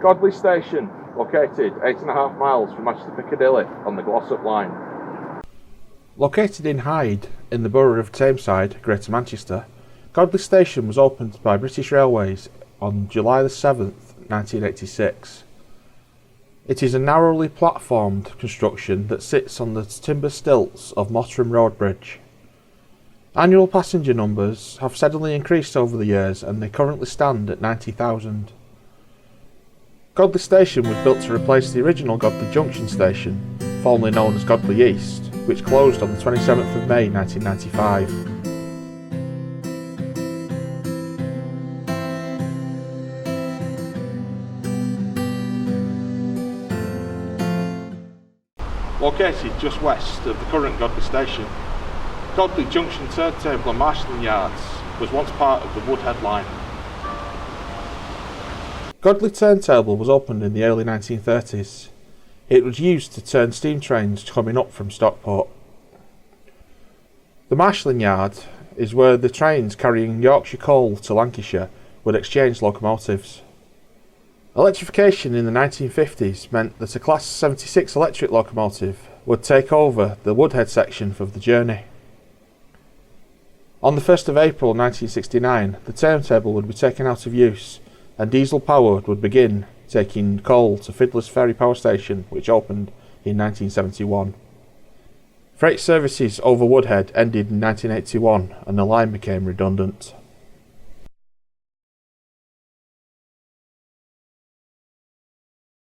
Godley Station, located 8.5 miles from Manchester Piccadilly on the Glossop line. Located in Hyde, in the borough of Tameside, Greater Manchester, Godley Station was opened by British Railways on July the 7th, 1986. It is a narrowly platformed construction that sits on the timber stilts of Mottram Road Bridge. Annual passenger numbers have steadily increased over the years and they currently stand at 90,000. Godley Station was built to replace the original Godley Junction station, formerly known as Godley East, which closed on the 27th of May 1995. Located just west of the current Godley Station, Godley Junction Turntable and Marshalling Yards was once part of the Woodhead line. Godley Turntable was opened in the early 1930s. It was used to turn steam trains coming up from Stockport. The Marshalling Yard is where the trains carrying Yorkshire coal to Lancashire would exchange locomotives. Electrification in the 1950s meant that a Class 76 electric locomotive would take over the Woodhead section of the journey. On the 1st of April 1969, the turntable would be taken out of use and diesel power would begin taking coal to Fiddler's Ferry Power Station, which opened in 1971. Freight services over Woodhead ended in 1981 and the line became redundant.